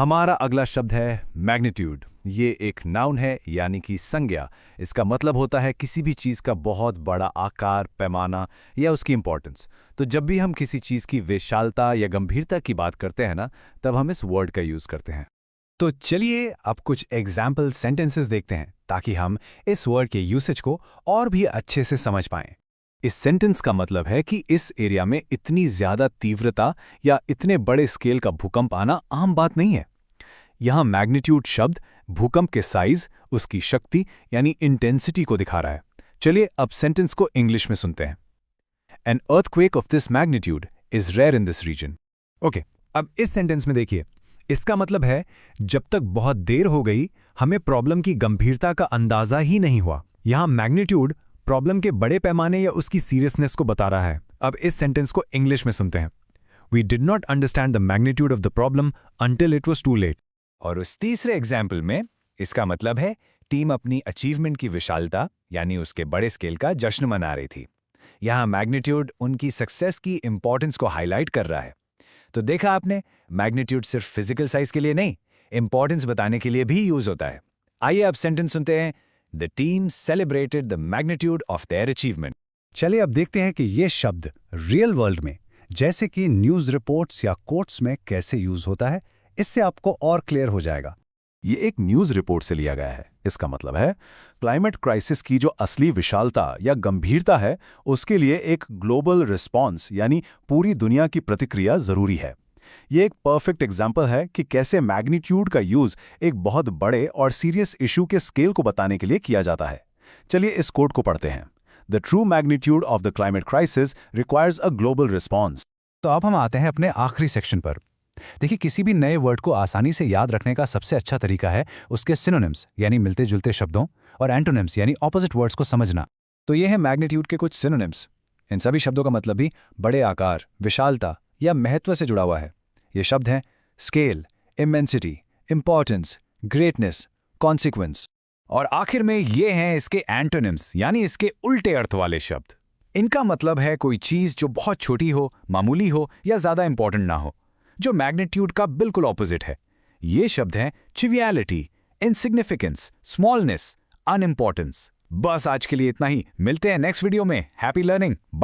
हमारा अगला शब्द है मैग्नीट्यूड। ये एक नाउन है यानी कि संज्ञा। इसका मतलब होता है किसी भी चीज़ का बहुत बड़ा आकार, पैमाना या उसकी इंपॉर्टेंस। तो जब भी हम किसी चीज़ की विशालता या गंभीरता की बात करते हैं ना, तब हम इस वर्ड का यूज़ करते हैं। तो चलिए अब कुछ एग्जाम्पल सेंटेंसेस देखते हैं ताकि हम इस वर्ड के यूसेज को और भी अच्छे से समझ पाएं। इस सेंटेंस का मतलब है कि इस एरिया में इतनी ज्यादा तीव्रता या इतने बड़े स्केल का भूकंप आना आम बात नहीं है। यहाँ मैग्नीट्यूड शब्द भूकंप के साइज, उसकी शक्ति यानी इंटेंसिटी को दिखा रहा है। चलिए अब सेंटेंस को इंग्लिश में सुनते हैं। An earthquake of this magnitude is rare in this region. Okay, अब इस सेंटेंस में देखिए, इसका मतलब है जब तक बहुत देर हो गई हमें प्रॉब्लम की गंभीरता का अंदाजा ही नहीं हुआ। यहाँ मैग्नीट्यूड प्रॉब्लम के बड़े पैमाने या उसकी सीरियसनेस को बता रहा है। अब इस सेंटेंस को इंग्लिश में सुनते हैं। We did not understand the magnitude of the problem until it was too late. और उस तीसरे एग्जाम्पल में इसका मतलब है टीम अपनी अचीवमेंट की विशालता यानी उसके बड़े स्केल का जश्न मना रही थी। यहाँ मैग्नीट्यूड उनकी सक्सेस की इंपॉर्टेंस को हाईलाइट कर रहा है। तो देखा आपने, मैग्नीट्यूड सिर्फ फिजिकल साइज के लिए नहीं, इंपॉर्टेंस बताने के लिए भी यूज होता है। आइए अब सेंटेंस सुनते हैं। The team celebrated the magnitude of their achievement. चलिए अब देखते हैं कि ये शब्द रियल वर्ल्ड में जैसे कि न्यूज रिपोर्ट्स या कोर्ट्स में कैसे यूज होता है। इससे आपको और क्लियर हो जाएगा। ये एक न्यूज़ रिपोर्ट से लिया गया है। इसका मतलब है क्लाइमेट क्राइसिस की जो असली विशालता या गंभीरता है, उसके लिए एक ग्लोबल रिस्पॉन्स यानी पूरी दुनिया की प्रतिक्रिया जरूरी है। ये एक परफेक्ट एग्जाम्पल है कि कैसे मैग्नीट्यूड का यूज एक बहुत बड़े और सीरियस इशू के स्केल को बताने के लिए किया जाता है। चलिए इस कोट को पढ़ते हैं। The true magnitude of the climate crisis requires a global response. तो अब हम आते हैं अपने आखिरी सेक्शन पर। देखिए, किसी भी नए वर्ड को आसानी से याद रखने का सबसे अच्छा तरीका है उसके सिनोनिम्स यानी मिलते जुलते शब्दों और एंटोनिम्स यानी ऑपोजिट वर्ड्स को समझना। तो ये है मैग्नीट्यूड के कुछ सिनोनिम्स। इन सभी शब्दों का मतलब भी बड़े आकार, विशालता या महत्व से जुड़ा हुआ है। ये शब्द हैं scale, immensity, importance, greatness, consequence. और आखिर में ये हैं इसके एंटोनिम्स यानी इसके उल्टे अर्थ वाले शब्द। इनका मतलब है कोई चीज जो बहुत छोटी हो, मामूली हो या ज्यादा इंपॉर्टेंट ना हो, जो मैग्नीट्यूड का बिल्कुल ऑपोजिट है। ये शब्द हैं ट्रिवियलिटी, इनसिग्निफिकेंस, स्मॉलनेस, अनइम्पॉर्टेंस। बस आज के लिए इतना ही। मिलते हैं नेक्स्ट वीडियो में। Happy learning.